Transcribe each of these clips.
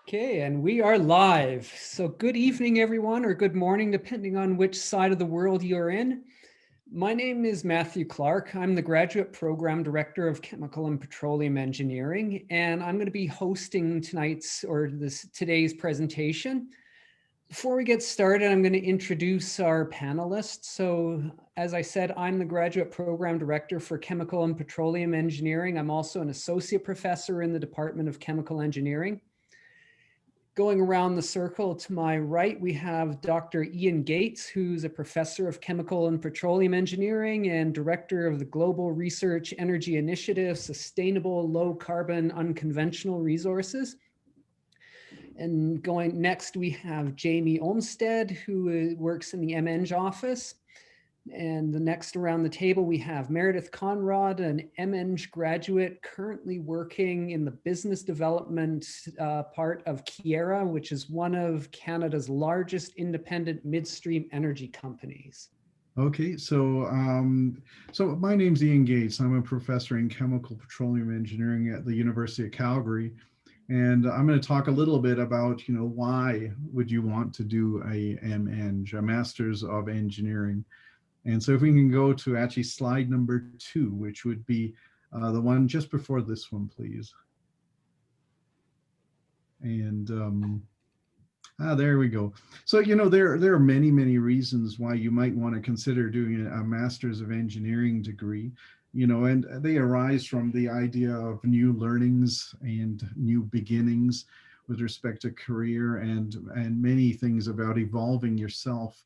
Okay, and we are live. So good evening, everyone, or good morning, depending on which side of the world you're in. My name is Matthew Clark. I'm the Graduate Program Director of Chemical and Petroleum Engineering, and I'm going to be hosting today's presentation. Before we get started, I'm going to introduce our panelists. So as I said, I'm the Graduate Program Director for Chemical and Petroleum Engineering. I'm also an Associate Professor in the Department of Chemical Engineering. Going around the circle to my right, we have Dr. Ian Gates, who's a professor of chemical and petroleum engineering and director of the Global Research Energy Initiative, Sustainable Low Carbon Unconventional Resources. And going next, we have Jamie Olmsted, who works in the MENG office. And the next around the table, we have Meredith Conrad, an MEng graduate currently working in the business development part of Keyera, which is one of Canada's largest independent midstream energy companies. Okay, so my name's Ian Gates. I'm a professor in chemical petroleum engineering at the University of Calgary. And I'm going to talk a little bit about, why would you want to do a MEng, a Master's of Engineering? And so if we can go to actually slide number 2, which would be the one just before this one, please. And there we go. So, there are many, many reasons why you might want to consider doing a Master's of Engineering degree, and they arise from the idea of new learnings and new beginnings with respect to career and many things about evolving yourself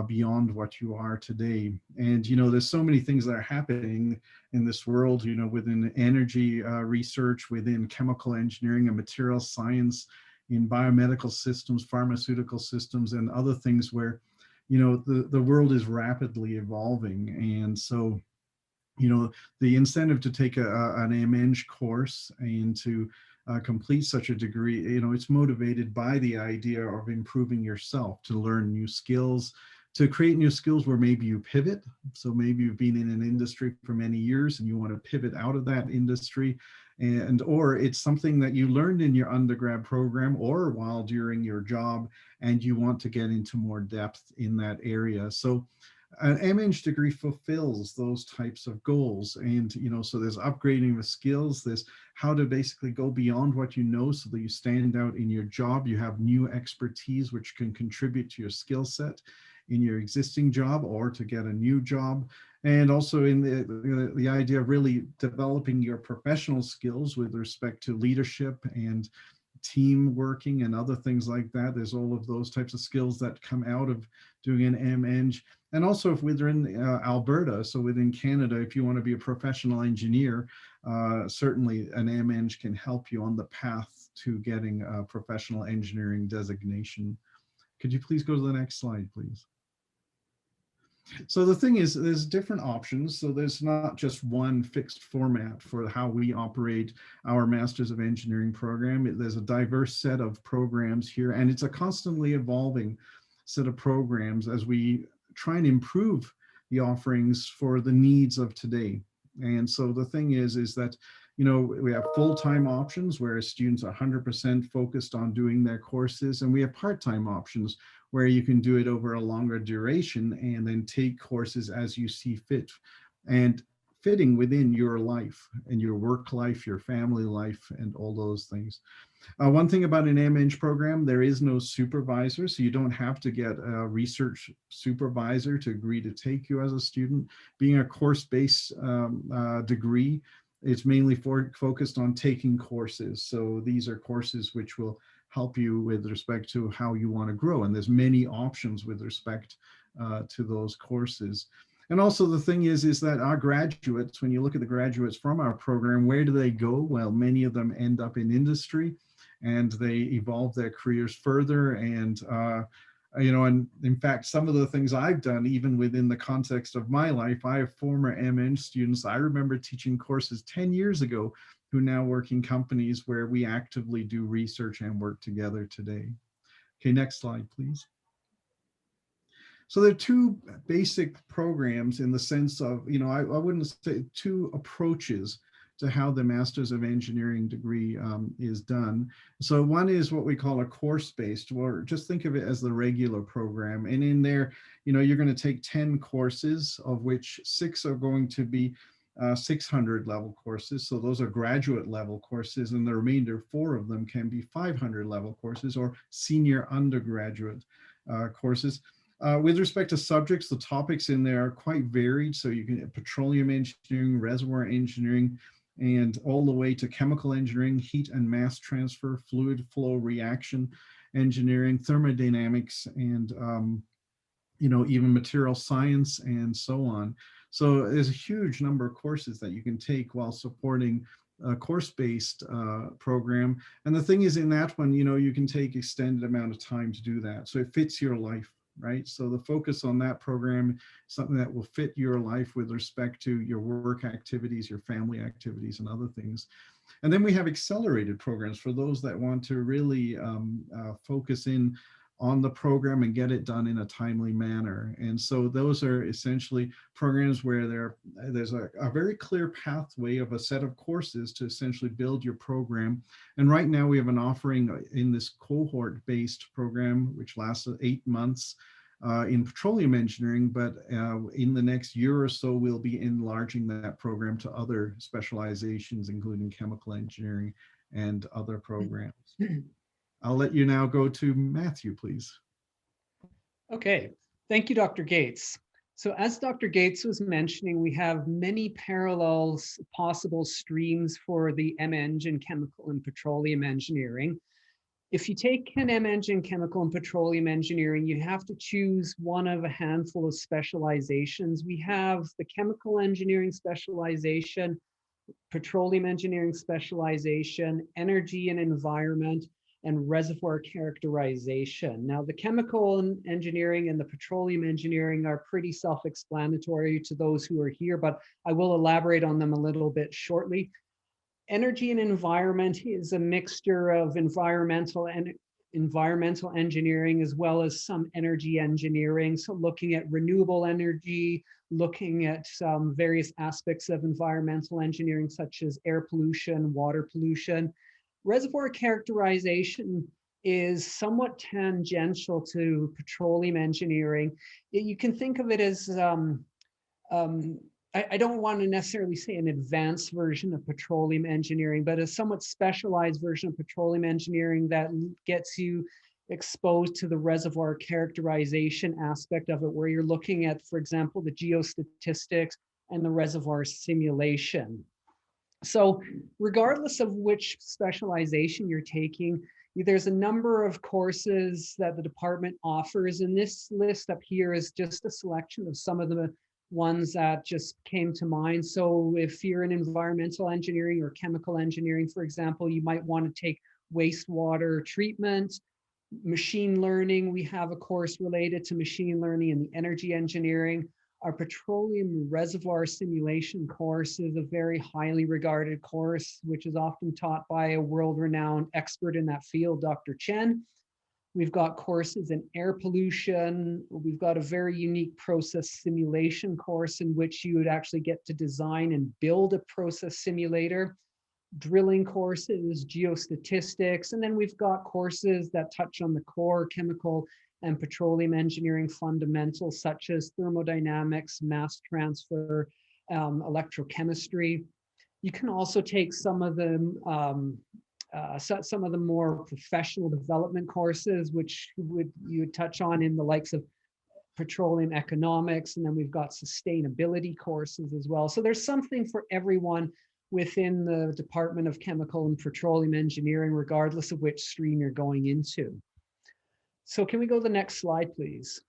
beyond what you are today. And, there's so many things that are happening in this world, within energy research, within chemical engineering and material science, in biomedical systems, pharmaceutical systems, and other things where, the world is rapidly evolving. And so, the incentive to take an MEng course and to complete such a degree, it's motivated by the idea of improving yourself, to learn new skills, to create new skills where maybe you pivot. So maybe you've been in an industry for many years and you want to pivot out of that industry, or it's something that you learned in your undergrad program or while during your job, and you want to get into more depth in that area. So an MEng degree fulfills those types of goals. And, so there's upgrading the skills, there's how to basically go beyond what you know so that you stand out in your job. You have new expertise which can contribute to your skill set in your existing job or to get a new job. And also in the idea of really developing your professional skills with respect to leadership and team working and other things like that. There's all of those types of skills that come out of doing an MEng. And also if we're in Alberta, so within Canada, if you want to be a professional engineer, certainly an MEng can help you on the path to getting a professional engineering designation. Could you please go to the next slide, please? So the thing is, there's different options. So there's not just one fixed format for how we operate our Masters of Engineering program. There's a diverse set of programs here, and it's a constantly evolving set of programs as we try and improve the offerings for the needs of today. And so the thing is that, we have full-time options where students are 100% focused on doing their courses, and we have part-time options where you can do it over a longer duration and then take courses as you see fit and fitting within your life and your work life, your family life, and all those things. One thing about an MEng program, there is no supervisor, so you don't have to get a research supervisor to agree to take you as a student. Being a course-based degree, it's mainly focused on taking courses. So these are courses which will help you with respect to how you want to grow. And there's many options with respect to those courses. And also the thing is that our graduates, when you look at the graduates from our program, where do they go? Well, many of them end up in industry and they evolve their careers further. And, and in fact, some of the things I've done, even within the context of my life, I have former MEng students. I remember teaching courses 10 years ago who now work in companies where we actively do research and work together today. Okay, next slide, please. So there are two basic programs in the sense of, I wouldn't say two approaches to how the Masters of Engineering degree is done. So one is what we call a course-based, or just think of it as the regular program. And in there, you're going to take 10 courses, of which 6 are going to be 600 level courses. So those are graduate level courses, and the remainder 4 of them can be 500 level courses or senior undergraduate courses. With respect to subjects, the topics in there are quite varied. So you can petroleum engineering, reservoir engineering, and all the way to chemical engineering, heat and mass transfer, fluid flow reaction engineering, thermodynamics, and even material science and so on. So there's a huge number of courses that you can take while supporting a course-based program. And the thing is, in that one, you can take extended amount of time to do that. So it fits your life, right? So the focus on that program is something that will fit your life with respect to your work activities, your family activities, and other things. And then we have accelerated programs for those that want to really focus in on the program and get it done in a timely manner. And so those are essentially programs where there's a very clear pathway of a set of courses to essentially build your program. And right now we have an offering in this cohort-based program, which lasts 8 months in petroleum engineering, but in the next year or so, we'll be enlarging that program to other specializations, including chemical engineering and other programs. I'll let you now go to Matthew, please. Okay, thank you, Dr. Gates. So as Dr. Gates was mentioning, we have many parallels, possible streams for the MEng in chemical and petroleum engineering. If you take an MEng in chemical and petroleum engineering, you have to choose one of a handful of specializations. We have the chemical engineering specialization, petroleum engineering specialization, energy and environment, and reservoir characterization. Now, the chemical engineering and the petroleum engineering are pretty self-explanatory to those who are here, but I will elaborate on them a little bit shortly. Energy and environment is a mixture of environmental engineering as well as some energy engineering. So looking at renewable energy, looking at some various aspects of environmental engineering, such as air pollution, water pollution. Reservoir characterization is somewhat tangential to petroleum engineering. You can think of it as, I don't want to necessarily say an advanced version of petroleum engineering, but a somewhat specialized version of petroleum engineering that gets you exposed to the reservoir characterization aspect of it, where you're looking at, for example, the geostatistics and the reservoir simulation. So regardless of which specialization you're taking, there's a number of courses that the department offers, and this list up here is just a selection of some of the ones that just came to mind. So if you're in environmental engineering or chemical engineering, for example, you might want to take wastewater treatment, machine learning. We have a course related to machine learning and the energy engineering. Our petroleum reservoir simulation course is a very highly regarded course, which is often taught by a world-renowned expert in that field, Dr. Chen. We've got courses in air pollution. We've got a very unique process simulation course in which you would actually get to design and build a process simulator. Drilling courses, geostatistics, and then we've got courses that touch on the core chemical and petroleum engineering fundamentals, such as thermodynamics, mass transfer, electrochemistry. You can also take some of the more professional development courses, which you would touch on in the likes of petroleum economics, and then we've got sustainability courses as well. So there's something for everyone within the Department of Chemical and Petroleum Engineering, regardless of which stream you're going into. So can we go to the next slide, please?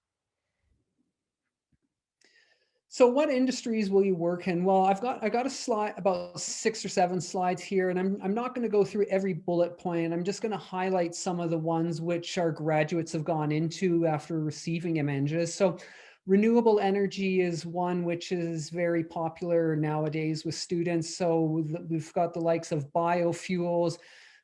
So what industries will you work in? Well, I've got a slide, about 6 or 7 slides here, and I'm not going to go through every bullet point. I'm just going to highlight some of the ones which our graduates have gone into after receiving MEnGs. So renewable energy is one which is very popular nowadays with students. So we've got the likes of biofuels,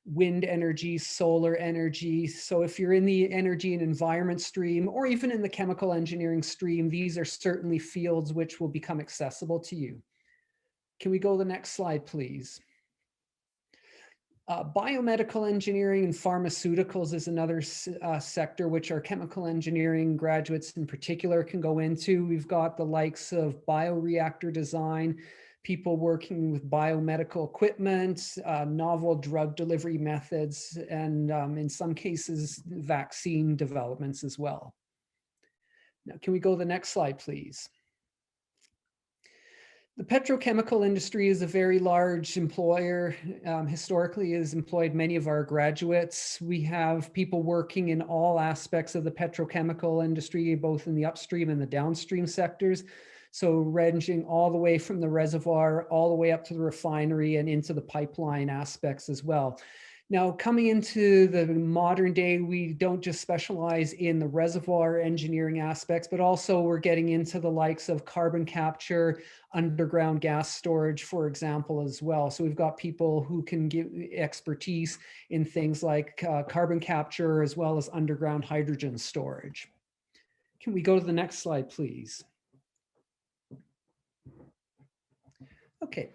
wind energy, solar energy. So if you're in the energy and environment stream, or even in the chemical engineering stream, these are certainly fields which will become accessible to you. Can we go to the next slide, please? Biomedical engineering and pharmaceuticals is another sector which our chemical engineering graduates in particular can go into. We've got the likes of bioreactor design, people working with biomedical equipment, novel drug delivery methods, and in some cases, vaccine developments as well. Now, can we go to the next slide, please? The petrochemical industry is a very large employer. Historically, has employed many of our graduates. We have people working in all aspects of the petrochemical industry, both in the upstream and the downstream sectors. So ranging all the way from the reservoir, all the way up to the refinery and into the pipeline aspects as well. Now, coming into the modern day, we don't just specialize in the reservoir engineering aspects, but also we're getting into the likes of carbon capture, underground gas storage, for example, as well. So we've got people who can give expertise in things like carbon capture as well as underground hydrogen storage. Can we go to the next slide, please? Okay.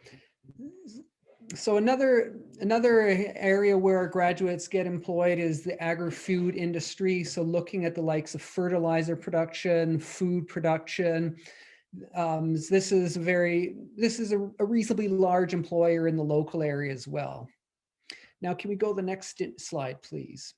So another area where graduates get employed is the agri-food industry. So looking at the likes of fertilizer production, food production. This is a reasonably large employer in the local area as well. Now, can we go to the next slide, please?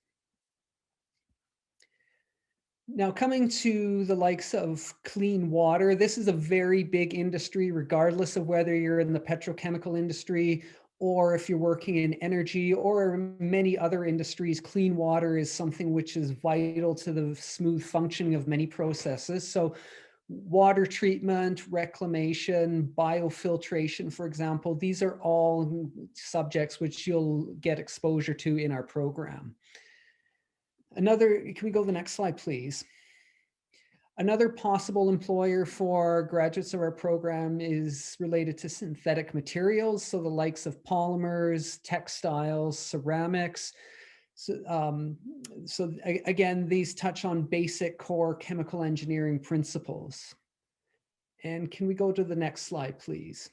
Now, coming to the likes of clean water, this is a very big industry, regardless of whether you're in the petrochemical industry or if you're working in energy or many other industries. Clean water is something which is vital to the smooth functioning of many processes. So water treatment, reclamation, biofiltration, for example, these are all subjects which you'll get exposure to in our program. Can we go to the next slide, please? Another possible employer for graduates of our program is related to synthetic materials. So the likes of polymers, textiles, ceramics. So again, these touch on basic core chemical engineering principles. And can we go to the next slide, please?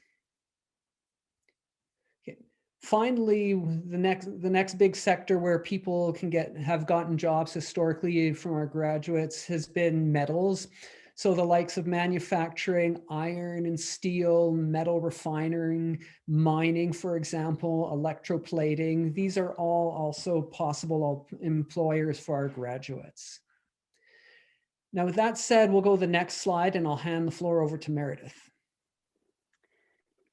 Finally, the next big sector where people have gotten jobs historically from our graduates has been metals. So the likes of manufacturing, iron and steel, metal refining, mining, for example, electroplating. These are all also possible employers for our graduates. Now, with that said, we'll go to the next slide and I'll hand the floor over to Meredith.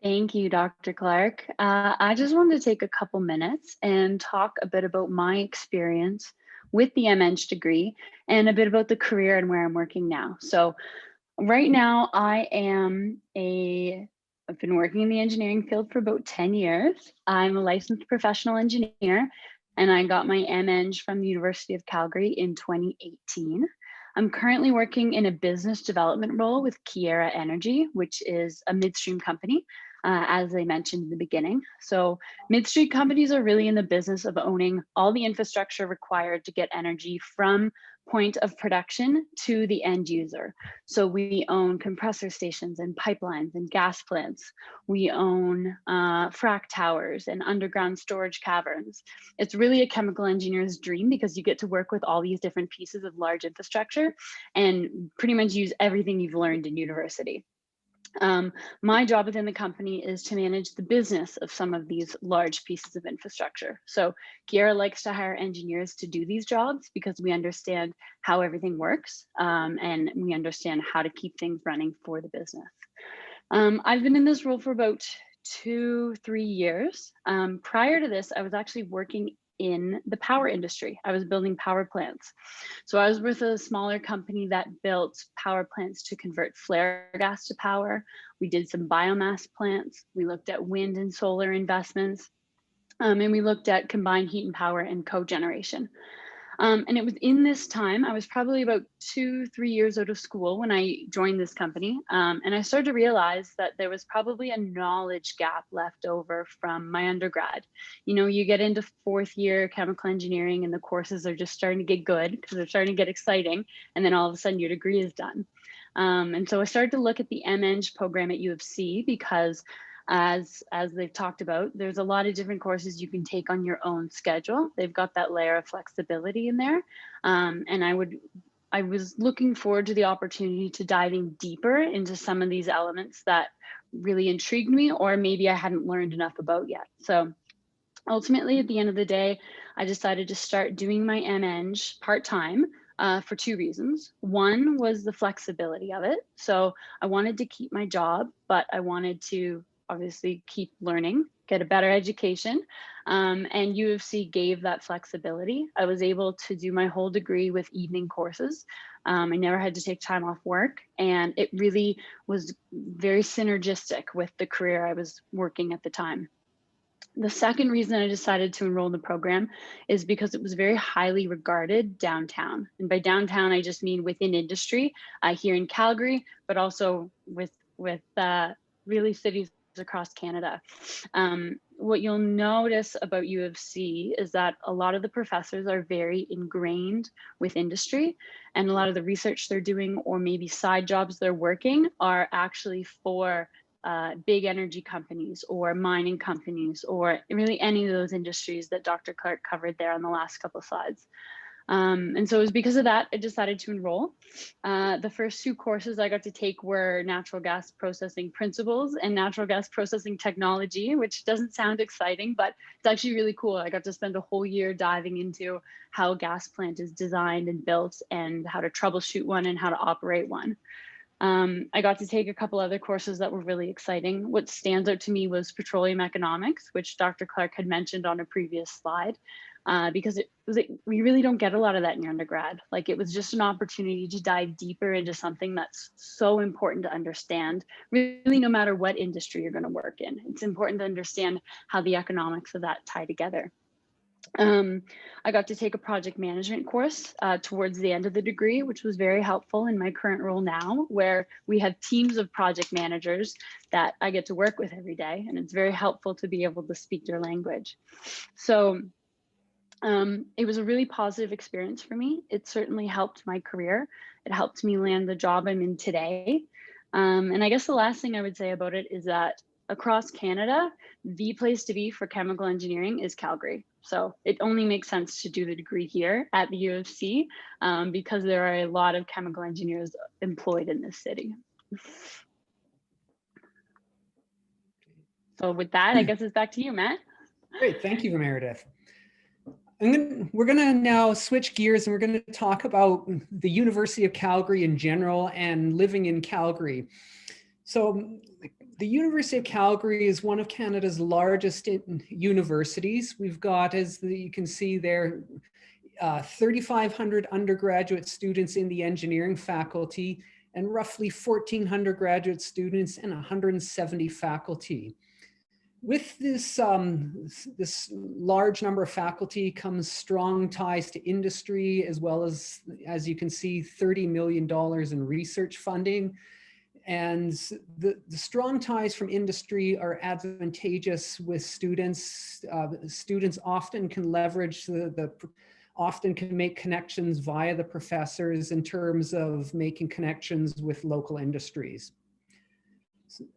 Thank you, Dr. Clark. I just wanted to take a couple minutes and talk a bit about my experience with the MEng degree and a bit about the career and where I'm working now. So right now I've been working in the engineering field for about 10 years. I'm a licensed professional engineer and I got my MEng from the University of Calgary in 2018. I'm currently working in a business development role with Keyera Energy, which is a midstream company, as I mentioned in the beginning. So midstream companies are really in the business of owning all the infrastructure required to get energy from point of production to the end user. So we own compressor stations and pipelines and gas plants. We own frac towers and underground storage caverns. It's really a chemical engineer's dream because you get to work with all these different pieces of large infrastructure and pretty much use everything you've learned in university. My job within the company is to manage the business of some of these large pieces of infrastructure. So Keyera likes to hire engineers to do these jobs because we understand how everything works and we understand how to keep things running for the business. I've been in this role for about 2-3 years. Prior to this, I was actually working in the power industry. I was building power plants. So I was with a smaller company that built power plants to convert flare gas to power. We did some biomass plants. We looked at wind and solar investments. And we looked at combined heat and power and cogeneration. And it was in this time, I was probably about 2-3 years out of school when I joined this company. And I started to realize that there was probably a knowledge gap left over from my undergrad. You know, you get into 4th year chemical engineering and the courses are just starting to get good because they're starting to get exciting. And then all of a sudden your degree is done. And so I started to look at the MEng program at U of C because as they've talked about, there's a lot of different courses you can take on your own schedule. They've got that layer of flexibility in there. And I was looking forward to the opportunity to diving deeper into some of these elements that really intrigued me, or maybe I hadn't learned enough about yet. So ultimately, at the end of the day, I decided to start doing my MEng part-time for two reasons. One was the flexibility of it. So I wanted to keep my job, but I wanted to obviously keep learning, get a better education. And U of C gave that flexibility. I was able to do my whole degree with evening courses. I never had to take time off work, and it really was very synergistic with the career I was working at the time. The second reason I decided to enroll in the program is because it was very highly regarded downtown. And by downtown, I just mean within industry here in Calgary, but also with really cities across Canada. What you'll notice about U of C is that a lot of the professors are very ingrained with industry, and a lot of the research they're doing, or maybe side jobs they're working, are actually for big energy companies or mining companies, or really any of those industries that Dr. Clark covered there on the last couple of slides. And so it was because of that, I decided to enroll. The first two courses I got to take were natural gas processing principles and natural gas processing technology, which doesn't sound exciting, but it's actually really cool. I got to spend a whole year diving into how a gas plant is designed and built, and how to troubleshoot one and how to operate one. I got to take a couple other courses that were really exciting. What stands out to me was petroleum economics, which Dr. Clark had mentioned on a previous slide, because we really don't get a lot of that in your undergrad. Like, it was just an opportunity to dive deeper into something that's so important to understand, really, no matter what industry you're going to work in. It's important to understand how the economics of that tie together. I got to take a project management course towards the end of the degree, which was very helpful in my current role now, where we have teams of project managers that I get to work with every day, and it's very helpful to be able to speak their language. So it was a really positive experience for me. It certainly helped my career. It helped me land the job I'm in today. And I guess the last thing I would say about it is that across Canada, the place to be for chemical engineering is Calgary. So it only makes sense to do the degree here at the U of C, because there are a lot of chemical engineers employed in this city. So with that, I guess it's back to you, Matt. Great, thank you, Meredith. We're going to now switch gears, and we're going to talk about the University of Calgary in general and living in Calgary. So the University of Calgary is one of Canada's largest universities. We've got, as you can see there, 3,500 undergraduate students in the engineering faculty, and roughly 1,400 graduate students and 170 faculty. With this, this large number of faculty comes strong ties to industry, as well as you can see, $30 million in research funding. And the strong ties from industry are advantageous with students. Students often can leverage often can make connections via the professors in terms of making connections with local industries.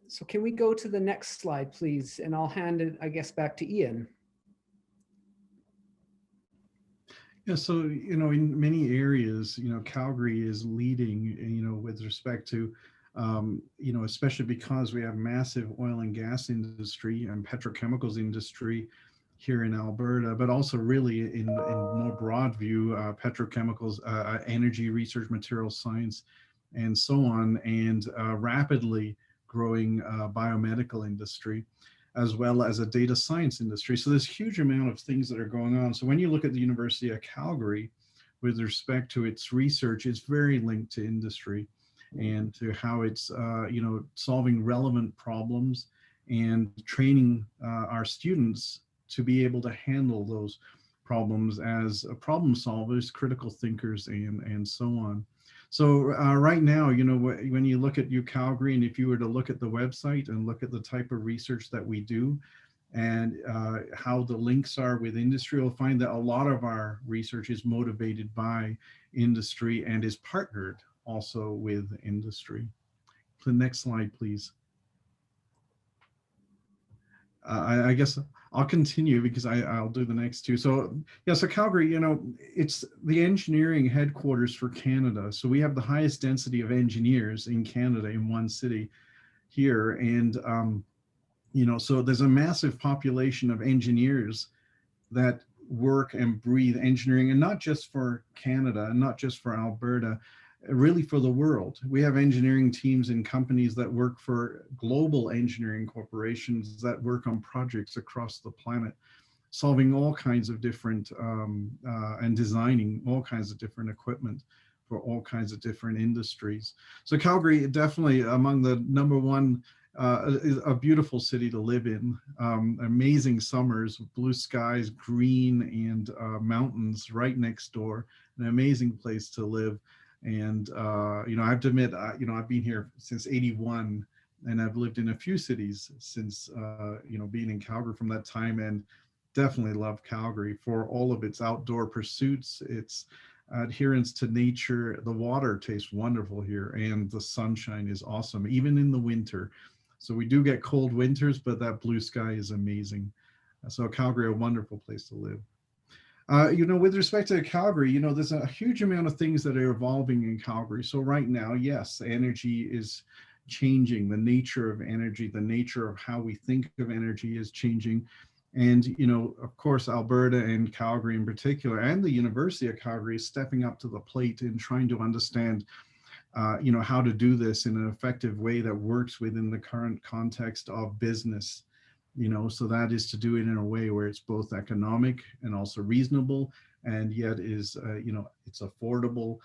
So can we go to the next slide, please? And I'll hand it, I guess, back to Ian. Yeah, so, in many areas, Calgary is leading, with respect to, especially because we have massive oil and gas industry and petrochemicals industry here in Alberta, but also really in more broad view, petrochemicals, energy research, material science, and so on, and rapidly growing biomedical industry, as well as a data science industry. So there's a huge amount of things that are going on. So when you look at the University of Calgary, with respect to its research, it's very linked to industry and to how it's, solving relevant problems and training our students to be able to handle those problems as problem solvers, critical thinkers, and so on. So right now, when you look at Calgary, and if you were to look at the website and look at the type of research that we do and how the links are with industry, you'll find that a lot of our research is motivated by industry and is partnered also with industry. The next slide, please. I guess I'll continue because I'll do the next two. So yeah, so Calgary, you know, it's the engineering headquarters for Canada. So we have the highest density of engineers in Canada in one city here. And, you know, so there's a massive population of engineers that work and breathe engineering, and not just for Canada and not just for Alberta, really for the world. We have engineering teams in companies that work for global engineering corporations that work on projects across the planet, solving all kinds of different and designing all kinds of different equipment for all kinds of different industries. So Calgary, definitely among the number one, is a beautiful city to live in. Amazing summers, blue skies, green, and mountains right next door. An amazing place to live. And you know, I have to admit, you know, I've been here since '81, and I've lived in a few cities since you know, being in Calgary from that time, and definitely love Calgary for all of its outdoor pursuits, its adherence to nature. The water tastes wonderful here, and the sunshine is awesome, even in the winter. So we do get cold winters, but that blue sky is amazing. So Calgary, a wonderful place to live. You know, with respect to Calgary, you know, there's a huge amount of things that are evolving in Calgary. So right now, yes, energy is changing. The nature of energy, the nature of how we think of energy is changing. And, you know, of course, Alberta and Calgary in particular, and the University of Calgary is stepping up to the plate and trying to understand, you know, how to do this in an effective way that works within the current context of business. You know, so that is to do it in a way where it's both economic and also reasonable, and yet is, you know, it's affordable,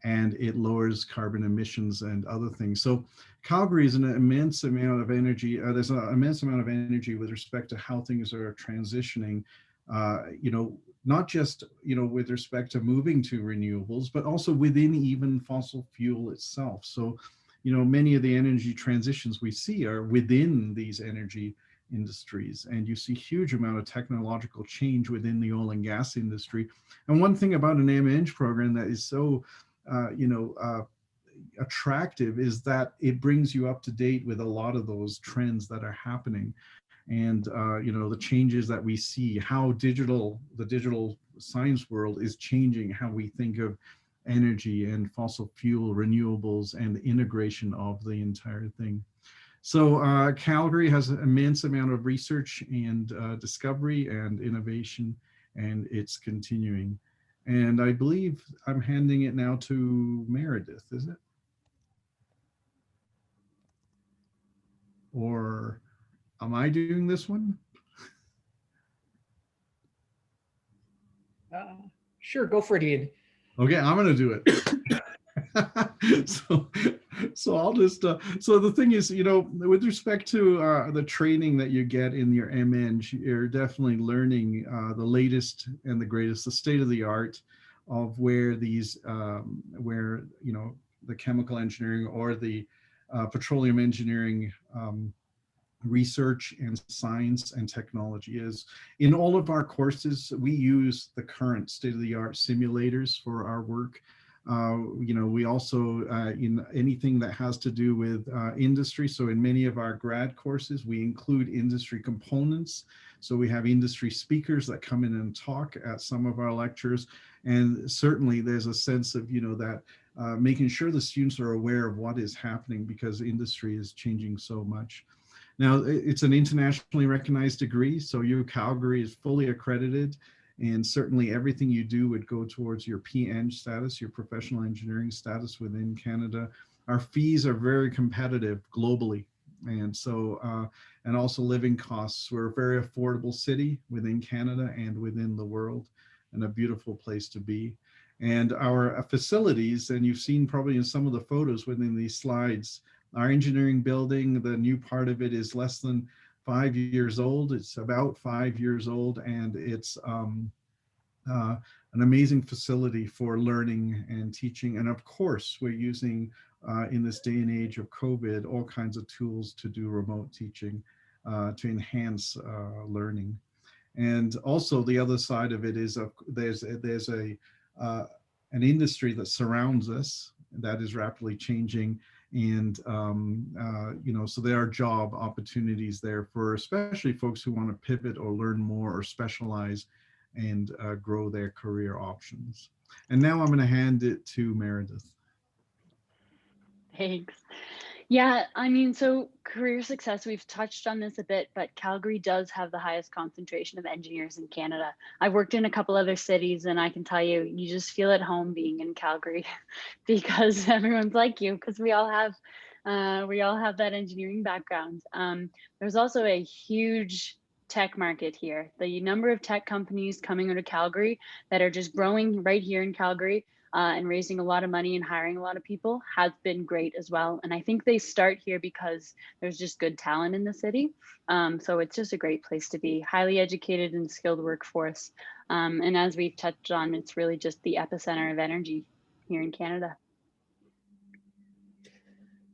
and it lowers carbon emissions and other things. So Calgary is an immense amount of energy. There's an immense amount of energy with respect to how things are transitioning, you know, not just, you know, with respect to moving to renewables, but also within even fossil fuel itself. So, you know, many of the energy transitions we see are within these energy industries, and you see huge amount of technological change within the oil and gas industry. And one thing about an MENG program that is so you know, attractive is that it brings you up to date with a lot of those trends that are happening, and you know, the changes that we see, how the digital science world is changing how we think of energy and fossil fuel, renewables, and the integration of the entire thing. So Calgary has an immense amount of research and discovery and innovation, and it's continuing. And I believe I'm handing it now to Meredith, is it? Or am I doing this one? Sure, go for it, Ian. Okay, I'm going to do it. so I'll just so the thing is, you know, with respect to the training that you get in your MEng, you're definitely learning the latest and the greatest, the state of the art of where these where, you know, the chemical engineering or the petroleum engineering research and science and technology is. In all of our courses, we use the current state-of-the-art simulators for our work. You know, we also, in anything that has to do with industry, so in many of our grad courses, we include industry components. So we have industry speakers that come in and talk at some of our lectures. And certainly there's a sense of, you know, that making sure the students are aware of what is happening, because industry is changing so much. Now, it's an internationally recognized degree, so U Calgary is fully accredited, and certainly everything you do would go towards your PEng status, your professional engineering status within Canada. Our fees are very competitive globally, and so, and also living costs. We're a very affordable city within Canada and within the world, and a beautiful place to be. And our facilities, and you've seen probably in some of the photos within these slides, our engineering building, the new part of it is less than 5 years old. It's about 5 years old, and it's an amazing facility for learning and teaching. And of course, we're using, in this day and age of COVID, all kinds of tools to do remote teaching to enhance learning. And also the other side of it is there's an industry that surrounds us that is rapidly changing. And, so there are job opportunities there for especially folks who want to pivot or learn more or specialize and grow their career options. And now I'm going to hand it to Meredith. Thanks. Yeah, I mean, so career success, we've touched on this a bit, but Calgary does have the highest concentration of engineers in Canada. I've worked in a couple other cities and I can tell you, you just feel at home being in Calgary because everyone's like you, because we all have that engineering background. There's also a huge tech market here. The number of tech companies coming out of Calgary that are just growing right here in Calgary and raising a lot of money and hiring a lot of people has been great as well. And I think they start here because there's just good talent in the city. So it's just a great place to be, highly educated and skilled workforce. And as we've touched on, it's really just the epicenter of energy here in Canada.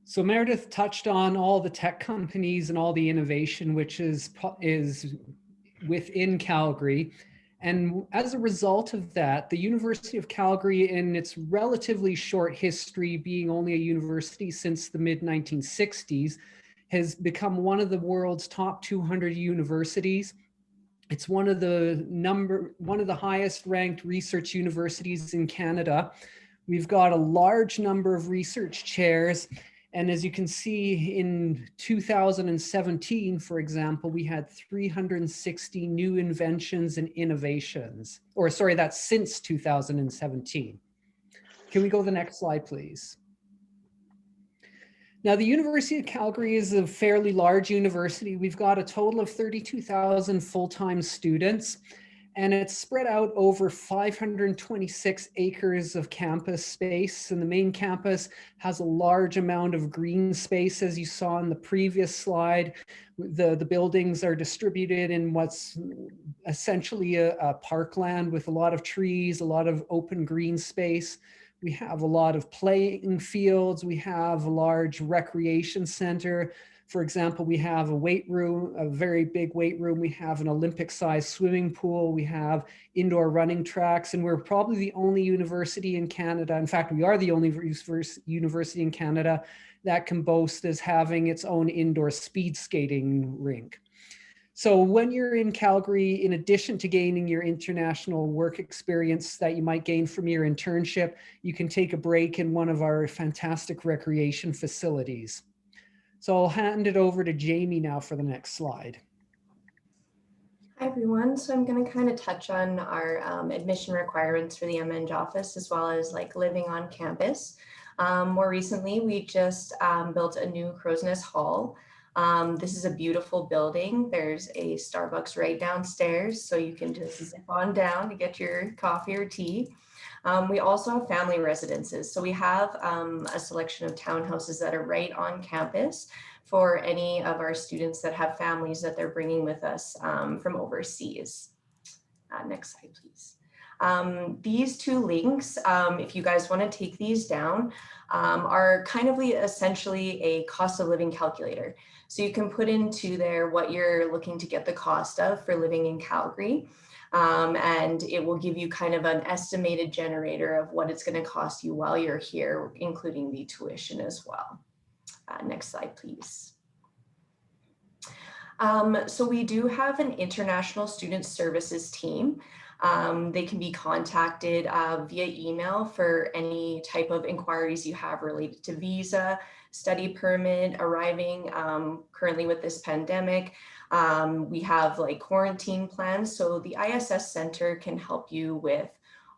So Meredith touched on all the tech companies and all the innovation which is within Calgary. And as a result of that, the University of Calgary, in its relatively short history, being only a university since the mid-1960s, has become one of the world's top 200 universities. It's one of the highest ranked research universities in Canada. We've got a large number of research chairs. And as you can see, in 2017, for example, we had 360 new inventions and innovations. Or sorry, that's since 2017. Can we go to the next slide, please? Now, the University of Calgary is a fairly large university. We've got a total of 32,000 full-time students, and it's spread out over 526 acres of campus space. And the main campus has a large amount of green space, as you saw in the previous slide. The buildings are distributed in what's essentially a parkland with a lot of trees, a lot of open green space. We have a lot of playing fields. We have a large recreation center. For example, we have a weight room, a very big weight room. We have an Olympic-sized swimming pool. We have indoor running tracks, and we're probably the only university in Canada. In fact, we are the only university in Canada that can boast as having its own indoor speed skating rink. So when you're in Calgary, in addition to gaining your international work experience that you might gain from your internship, you can take a break in one of our fantastic recreation facilities. So I'll hand it over to Jamie now for the next slide. Hi everyone, so I'm going to kind of touch on our admission requirements for the MENG office as well as like living on campus. More recently, we just built a new Crow's Nest Hall. This is a beautiful building. There's a Starbucks right downstairs, so you can just zip on down to get your coffee or tea. We also have family residences. So we have a selection of townhouses that are right on campus for any of our students that have families that they're bringing with us from overseas. Next slide, please. These two links, if you guys want to take these down, are kind of essentially a cost of living calculator. So you can put into there what you're looking to get the cost of for living in Calgary. And it will give you kind of an estimated generator of what it's going to cost you while you're here, including the tuition as well. Next slide, please. So we do have an international student services team. They can be contacted via email for any type of inquiries you have related to visa, study permit, arriving currently with this pandemic. We have like quarantine plans. So the ISS Center can help you with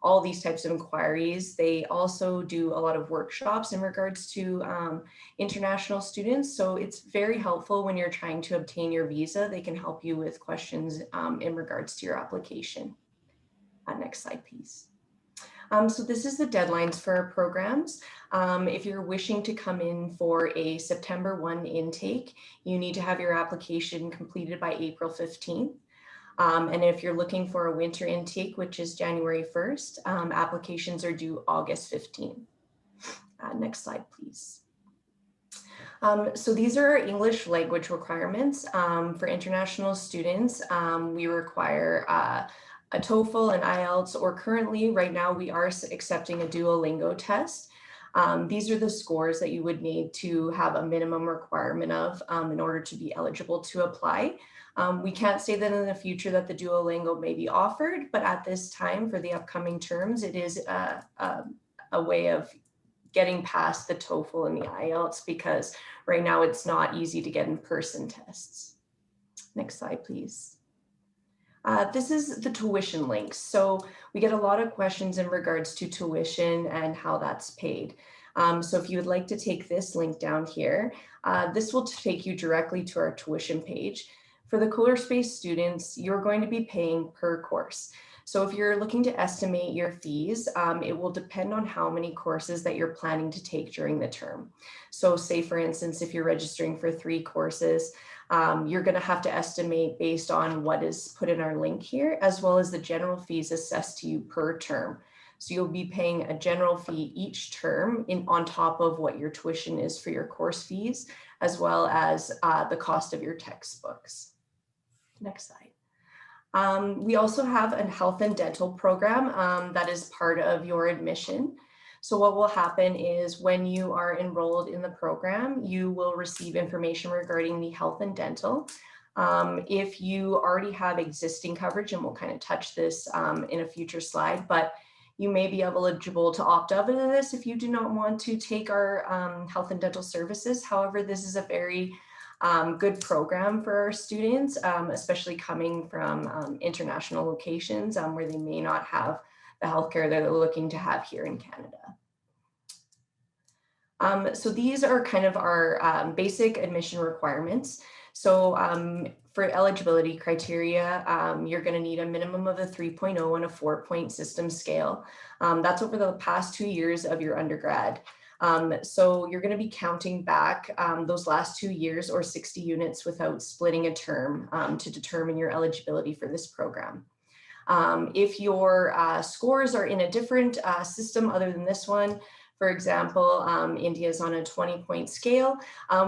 all these types of inquiries. They also do a lot of workshops in regards to international students. So it's very helpful when you're trying to obtain your visa. They can help you with questions in regards to your application. Next slide, please. So this is the deadlines for our programs. If you're wishing to come in for a September 1 intake, you need to have your application completed by April 15th. And if you're looking for a winter intake, which is January 1st, applications are due August 15th. Next slide, please. So these are our English language requirements for international students. We require a TOEFL and IELTS, or currently right now we are accepting a Duolingo test. These are the scores that you would need to have a minimum requirement of in order to be eligible to apply. We can't say that in the future that the Duolingo may be offered, but at this time for the upcoming terms, it is a way of getting past the TOEFL and the IELTS, because right now it's not easy to get in-person tests. Next slide, please. This is the tuition links. So we get a lot of questions in regards to tuition and how that's paid. So if you would like to take this link down here, this will take you directly to our tuition page. For the Coursebased students, you're going to be paying per course. So if you're looking to estimate your fees, it will depend on how many courses that you're planning to take during the term. So say, for instance, if you're registering for 3 courses, you're going to have to estimate based on what is put in our link here, as well as the general fees assessed to you per term. So you'll be paying a general fee each term on top of what your tuition is for your course fees, as well as the cost of your textbooks. Next slide. We also have a health and dental program that is part of your admission. So what will happen is when you are enrolled in the program, you will receive information regarding the health and dental. If you already have existing coverage, and we'll kind of touch this in a future slide, but you may be eligible to opt out of this if you do not want to take our health and dental services. However, this is a very good program for our students, especially coming from international locations where they may not have the healthcare that they're looking to have here in Canada. So these are kind of our basic admission requirements. So for eligibility criteria, you're going to need a minimum of a 3.0 and a 4-point system scale. That's over the past 2 years of your undergrad. So you're going to be counting back those last 2 years or 60 units without splitting a term to determine your eligibility for this program. If your scores are in a different system other than this one, for example, India is on a 20-point scale,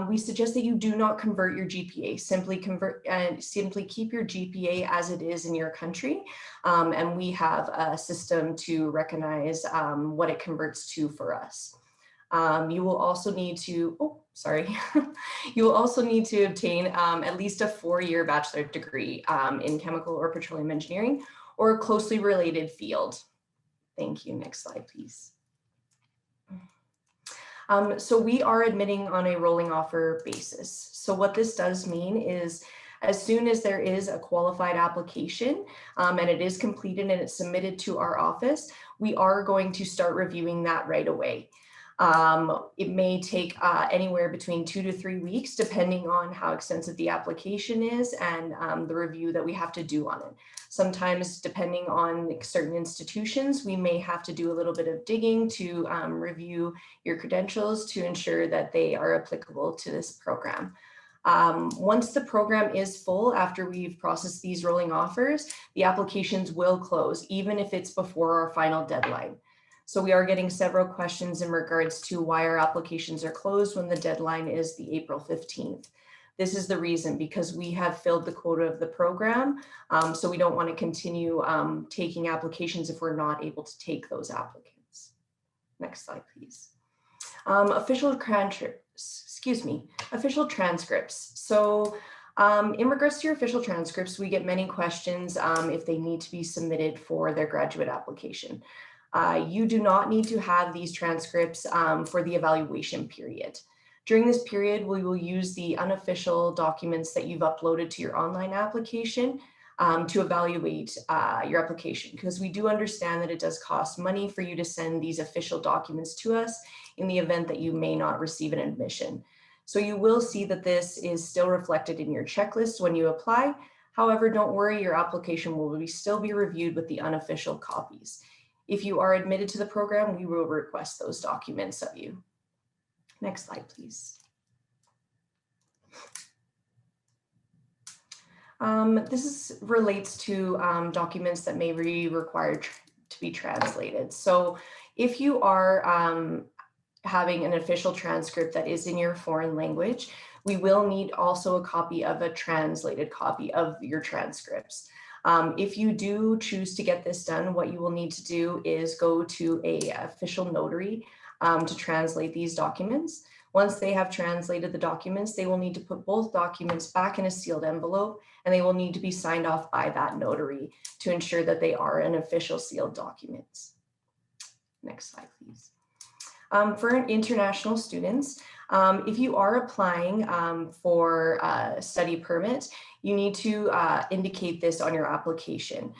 we suggest that you do not convert your GPA. Simply keep your GPA as it is in your country. And we have a system to recognize what it converts to for us. You will also need to, you will also need to obtain at least a 4-year bachelor degree in chemical or petroleum engineering or a closely related field. Thank you. Next slide, please. So we are admitting on a rolling offer basis. So what this does mean is as soon as there is a qualified application and it is completed and it's submitted to our office, we are going to start reviewing that right away. It may take anywhere between 2 to 3 weeks, depending on how extensive the application is and the review that we have to do on it. Sometimes, depending on certain institutions, we may have to do a little bit of digging to review your credentials to ensure that they are applicable to this program. Once the program is full, after we've processed these rolling offers, the applications will close, even if it's before our final deadline. So we are getting several questions in regards to why our applications are closed when the deadline is the April 15th. This is the reason, because we have filled the quota of the program. So we don't want to continue taking applications if we're not able to take those applicants. Next slide, please. Official transcripts. So in regards to your official transcripts, we get many questions if they need to be submitted for their graduate application. You do not need to have these transcripts for the evaluation period. During this period, we will use the unofficial documents that you've uploaded to your online application to evaluate your application, because we do understand that it does cost money for you to send these official documents to us in the event that you may not receive an admission. So you will see that this is still reflected in your checklist when you apply. However, don't worry, your application will still be reviewed with the unofficial copies. If you are admitted to the program, we will request those documents of you. Next slide, please. This relates to documents that may be required to be translated. So if you are having an official transcript that is in your foreign language, we will need also a copy of a translated copy of your transcripts. If you do choose to get this done, what you will need to do is go to an official notary to translate these documents. Once they have translated the documents, they will need to put both documents back in a sealed envelope, and they will need to be signed off by that notary to ensure that they are an official sealed documents. Next slide, please. For international students, if you are applying for a study permit, you need to indicate this on your application,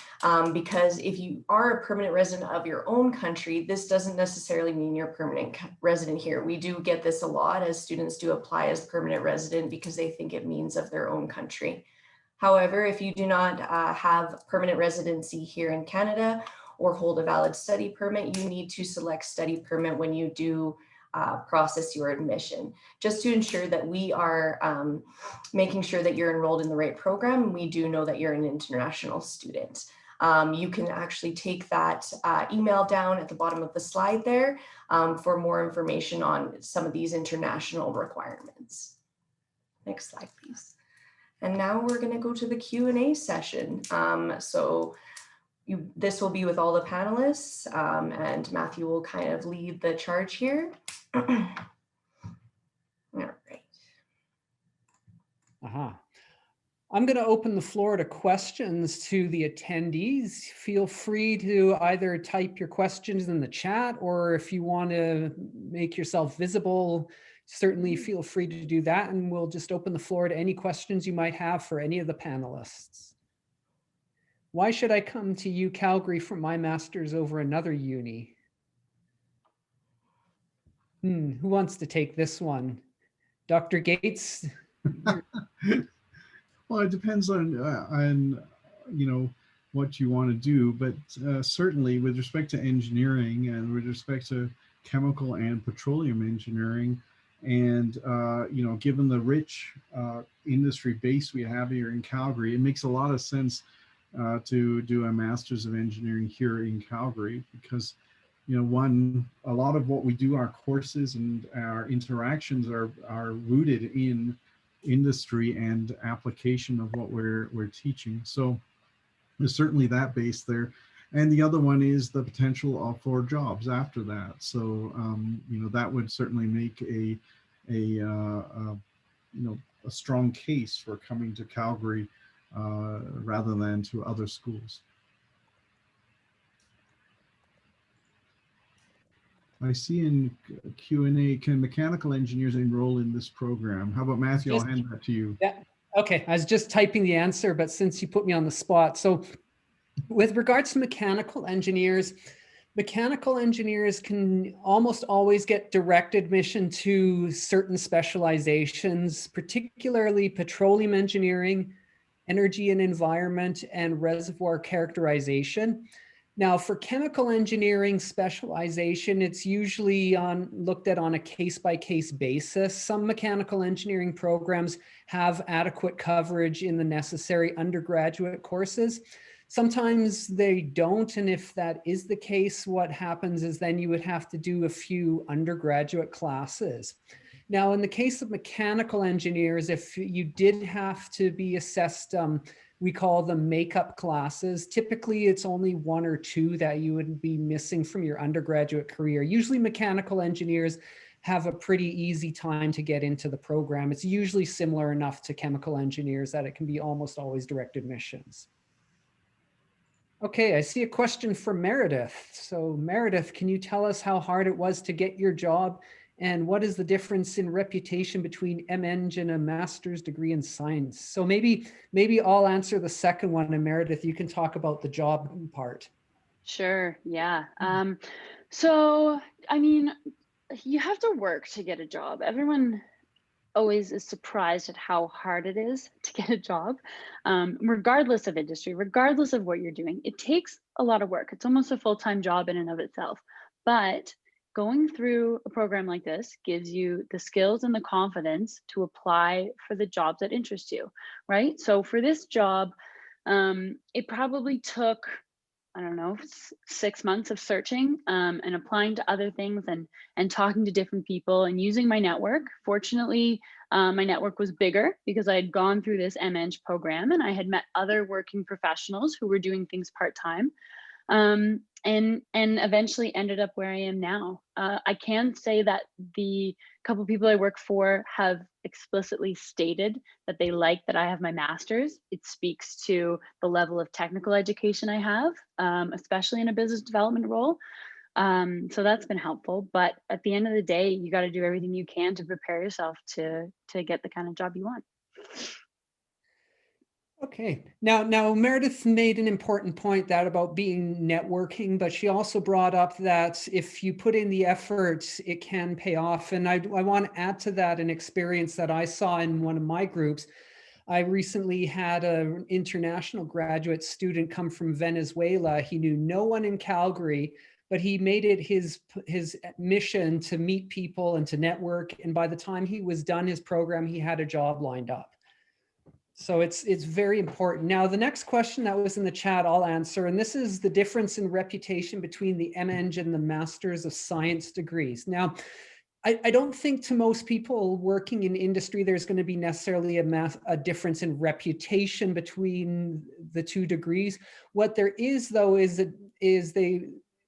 because if you are a permanent resident of your own country, this doesn't necessarily mean you're a permanent resident here. We do get this a lot as students do apply as permanent resident because they think it means of their own country. However, if you do not have permanent residency here in Canada or hold a valid study permit, you need to select study permit when you do process your admission, just to ensure that we are making sure that you're enrolled in the right program. We do know that you're an international student. You can actually take that email down at the bottom of the slide there for more information on some of these international requirements. Next slide, please. And now we're going to go to the Q&A session. This will be with all the panelists, and Matthew will kind of lead the charge here. All right. I'm going to open the floor to questions to the attendees. Feel free to either type your questions in the chat, or if you want to make yourself visible, certainly feel free to do that, and we'll just open the floor to any questions you might have for any of the panelists. Why should I come to U Calgary for my master's over another uni? Who wants to take this one? Dr. Gates? Well, it depends on you know, what you want to do, but certainly with respect to engineering and with respect to chemical and petroleum engineering, and you know, given the rich industry base we have here in Calgary, it makes a lot of sense to do a Master's of Engineering here in Calgary, because, you know, a lot of what we do, our courses and our interactions are rooted in industry and application of what we're teaching. So there's certainly that base there. And the other one is the potential for jobs after that. So, you know, that would certainly make a strong case for coming to Calgary rather than to other schools. I see in Q&A, can mechanical engineers enroll in this program? How about Matthew? I'll hand that to you. Yeah. Okay. I was just typing the answer, but since you put me on the spot. So with regards to mechanical engineers can almost always get direct admission to certain specializations, particularly petroleum engineering, energy and environment, and reservoir characterization. Now, for chemical engineering specialization, it's usually looked at on a case-by-case basis. Some mechanical engineering programs have adequate coverage in the necessary undergraduate courses. Sometimes they don't, and if that is the case, what happens is then you would have to do a few undergraduate classes. Now, in the case of mechanical engineers, if you did have to be assessed, we call them makeup classes. Typically, it's only one or two that you would be missing from your undergraduate career. Usually, mechanical engineers have a pretty easy time to get into the program. It's usually similar enough to chemical engineers that it can be almost always direct admissions. Okay, I see a question from Meredith. So Meredith, can you tell us how hard it was to get your job? And what is the difference in reputation between MEng and a master's degree in science? So maybe I'll answer the second one, and Meredith, you can talk about the job part. Sure, yeah. So, I mean, you have to work to get a job. Everyone always is surprised at how hard it is to get a job, regardless of industry, regardless of what you're doing. It takes a lot of work. It's almost a full-time job in and of itself. But going through a program like this gives you the skills and the confidence to apply for the jobs that interest you, right? So for this job, it probably took, I don't know, 6 months of searching and applying to other things and talking to different people and using my network. Fortunately, my network was bigger because I had gone through this MEng program and I had met other working professionals who were doing things part-time. and eventually ended up where I am now. I can say that the couple people I work for have explicitly stated that they like that I have my master's. It speaks to the level of technical education I have, especially in a business development role. So that's been helpful. But at the end of the day, you got to do everything you can to prepare yourself to get the kind of job you want. Okay. Now Meredith made an important point that about being networking, but she also brought up that if you put in the effort, it can pay off. And I want to add to that an experience that I saw in one of my groups. I recently had an international graduate student come from Venezuela. He knew no one in Calgary, but he made it his mission to meet people and to network. And by the time he was done his program, he had a job lined up. So it's very important. Now, the next question that was in the chat, I'll answer, and this is the difference in reputation between the MEng and the Masters of Science degrees. Now, I don't think to most people working in industry, there's going to be necessarily a difference in reputation between the two degrees. What there is, though, is they,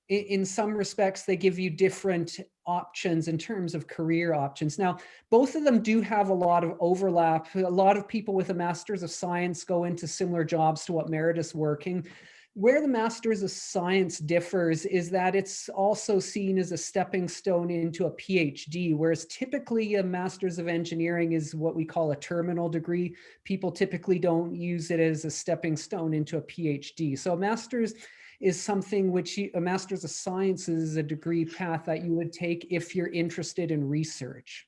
in some respects, they give you different options in terms of career options. Now, both of them do have a lot of overlap. A lot of people with a Master's of Science go into similar jobs to what Meredith's working. Where the Masters of Science differs is that it's also seen as a stepping stone into a PhD, whereas typically a Masters of Engineering is what we call a terminal degree. People typically don't use it as a stepping stone into a PhD. So a Master's is something which a Master's of Science is a degree path that you would take if you're interested in research.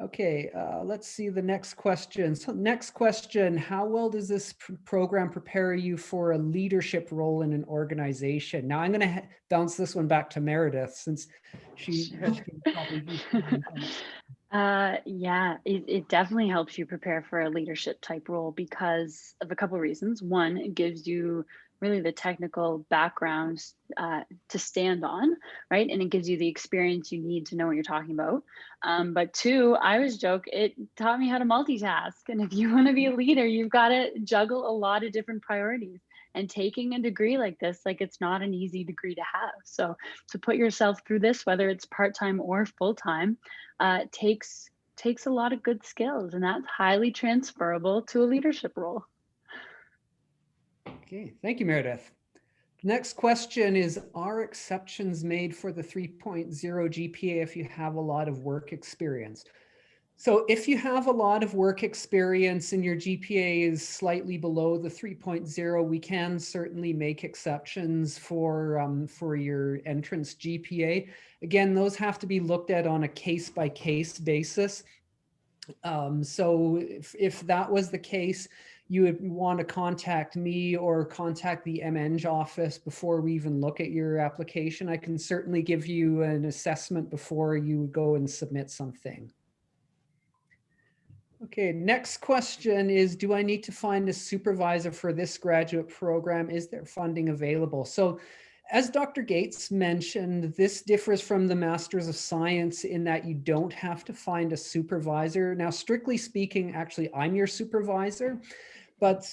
Okay, let's see the next question. So next question, how well does this program prepare you for a leadership role in an organization? Now I'm going to bounce this one back to Meredith since she can probably yeah, it definitely helps you prepare for a leadership type role because of a couple of reasons. One, it gives you really the technical backgrounds to stand on, right? And it gives you the experience you need to know what you're talking about. But two, I always joke, it taught me how to multitask. And if you want to be a leader, you've got to juggle a lot of different priorities. And taking a degree like this, like it's not an easy degree to have. So to put yourself through this, whether it's part-time or full-time, takes a lot of good skills, and that's highly transferable to a leadership role. Okay, thank you, Meredith. Next question is, are exceptions made for the 3.0 GPA if you have a lot of work experience? So if you have a lot of work experience and your GPA is slightly below the 3.0, we can certainly make exceptions for your entrance GPA. Again, those have to be looked at on a case-by-case basis. So if that was the case, you would want to contact me or contact the MEng office before we even look at your application. I can certainly give you an assessment before you go and submit something. Okay, next question is, do I need to find a supervisor for this graduate program? Is there funding available? So as Dr. Gates mentioned, this differs from the Masters of Science in that you don't have to find a supervisor. Now, strictly speaking, actually, I'm your supervisor, but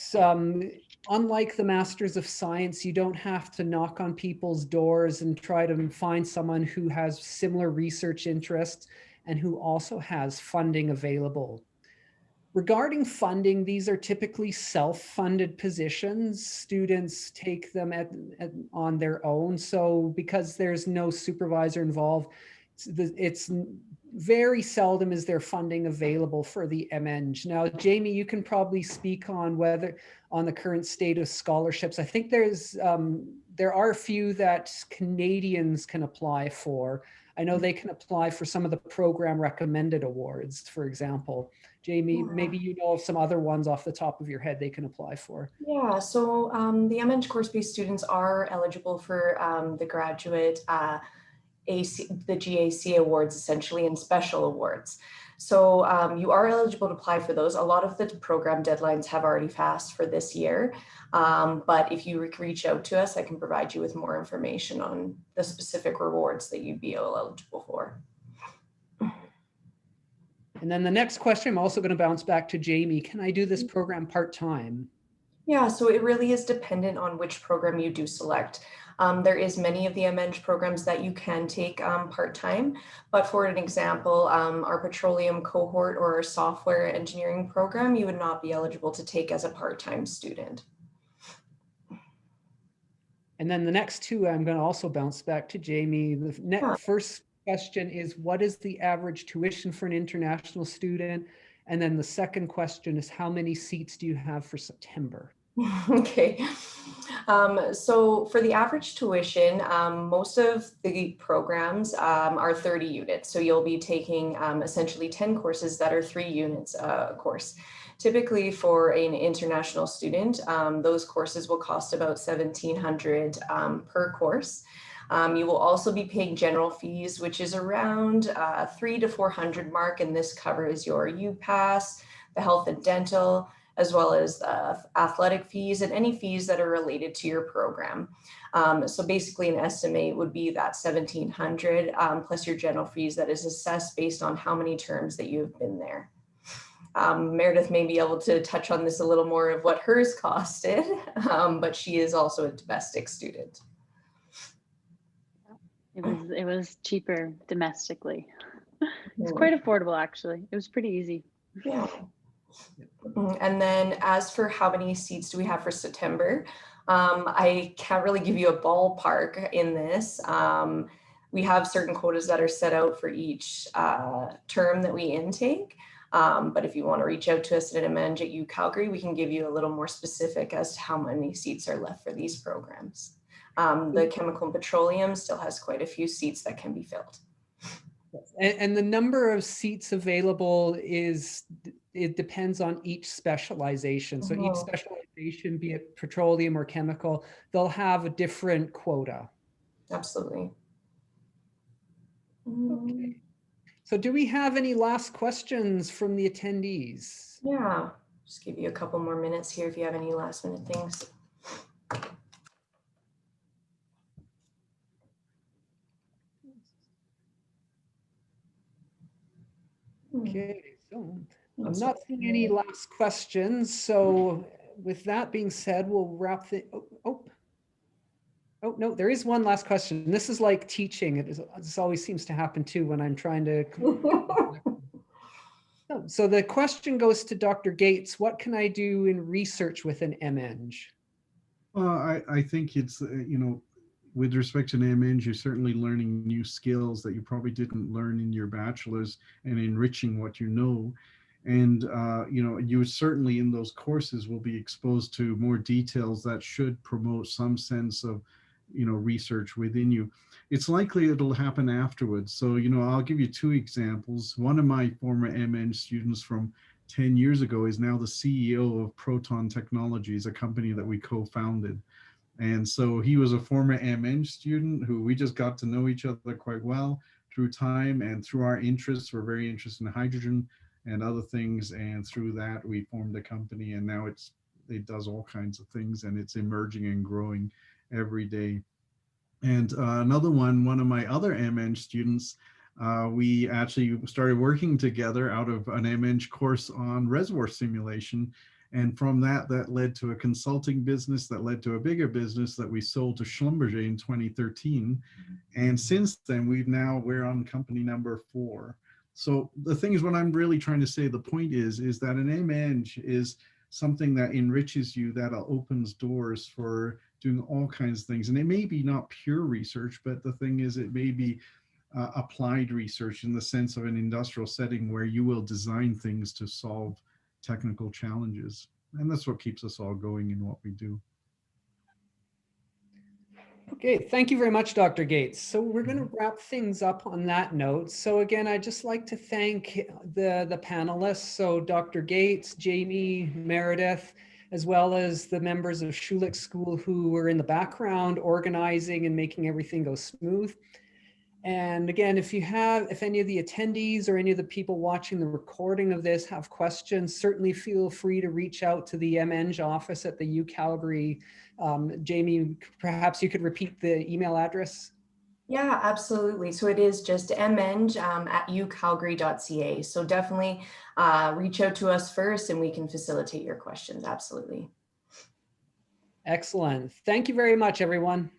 unlike the Masters of Science, you don't have to knock on people's doors and try to find someone who has similar research interests and who also has funding available. Regarding funding, these are typically self-funded positions. Students take them on their own. So because there's no supervisor involved, it's very seldom is there funding available for the MEng. Now, Jamie, you can probably speak on the current state of scholarships. I think there are a few that Canadians can apply for. I know they can apply for some of the program recommended awards, for example. Jamie, maybe you know of some other ones off the top of your head they can apply for. Yeah, so the MEng course-based students are eligible for the graduate the GAC awards, essentially, and special awards. So you are eligible to apply for those. A lot of the program deadlines have already passed for this year. But if you reach out to us, I can provide you with more information on the specific rewards that you'd be eligible for. And then the next question, I'm also going to bounce back to Jamie. Can I do this program part-time? Yeah, so it really is dependent on which program you do select. There is many of the MEng programs that you can take part-time, but for an example, our petroleum cohort or our software engineering program, you would not be eligible to take as a part-time student. And then the next two, I'm going to also bounce back to Jamie. The first question is, what is the average tuition for an international student? And then the second question is, how many seats do you have for September? Okay, so for the average tuition, most of the programs are 30 units. So you'll be taking essentially 10 courses that are 3 units a course. Typically for an international student, those courses will cost about $1,700 per course. You will also be paying general fees, which is around $300 to $400 mark, and this covers your UPass, the health and dental, as well as athletic fees and any fees that are related to your program. So basically an estimate would be that $1,700 plus your general fees that is assessed based on how many terms that you've been there. Meredith may be able to touch on this a little more of what hers costed, but she is also a domestic student. It was cheaper domestically. It's quite affordable, actually. It was pretty easy. Yeah. And then as for how many seats do we have for September, I can't really give you a ballpark in this. We have certain quotas that are set out for each term that we intake. But if you want to reach out to us at MENG at Calgary, we can give you a little more specific as to how many seats are left for these programs. The chemical and petroleum still has quite a few seats that can be filled. And the number of seats available it depends on each specialization. So each specialization, be it petroleum or chemical, they'll have a different quota. Absolutely. Okay. So do we have any last questions from the attendees? Yeah, just give you a couple more minutes here if you have any last minute things. Okay, so I'm not seeing any last questions. So with that being said, we'll wrap the, oh no, there is one last question. This is like teaching. This always seems to happen too when I'm trying to. So the question goes to Dr. Gates. What can I do in research with an MEng? Well, I think it's, with respect to an MEng, you're certainly learning new skills that you probably didn't learn in your bachelor's and enriching what you know. And, you certainly in those courses will be exposed to more details that should promote some sense of, research within you. It's likely it'll happen afterwards. So, I'll give you 2 examples. One of my former MEng students from 10 years ago is now the CEO of Proton Technologies, a company that we co-founded. And so he was a former MEng student who we just got to know each other quite well through time, and through our interests. We're very interested in hydrogen and other things. And through that, we formed a company, and now it does all kinds of things, and it's emerging and growing every day. And another one of my other MEng students, we actually started working together out of an MEng course on reservoir simulation. And from that led to a consulting business that led to a bigger business that we sold to Schlumberger in 2013. And since then, we're on company number 4. So the thing is, what I'm really trying to say, the point is that an MEng is something that enriches you, that opens doors for doing all kinds of things. And it may be not pure research, but the thing is, it may be applied research in the sense of an industrial setting where you will design things to solve technical challenges. And that's what keeps us all going in what we do. Okay, thank you very much, Dr. Gates. So we're going to wrap things up on that note. So again, I'd just like to thank the panelists. So Dr. Gates, Jamie, Meredith, as well as the members of Schulich School who were in the background organizing and making everything go smooth. And again, if any of the attendees or any of the people watching the recording of this have questions, certainly feel free to reach out to the MEng office at the Calgary. Jamie, perhaps you could repeat the email address? Yeah, absolutely. So it is just MEng at ucalgary.ca. So definitely reach out to us first and we can facilitate your questions. Absolutely. Excellent. Thank you very much, everyone.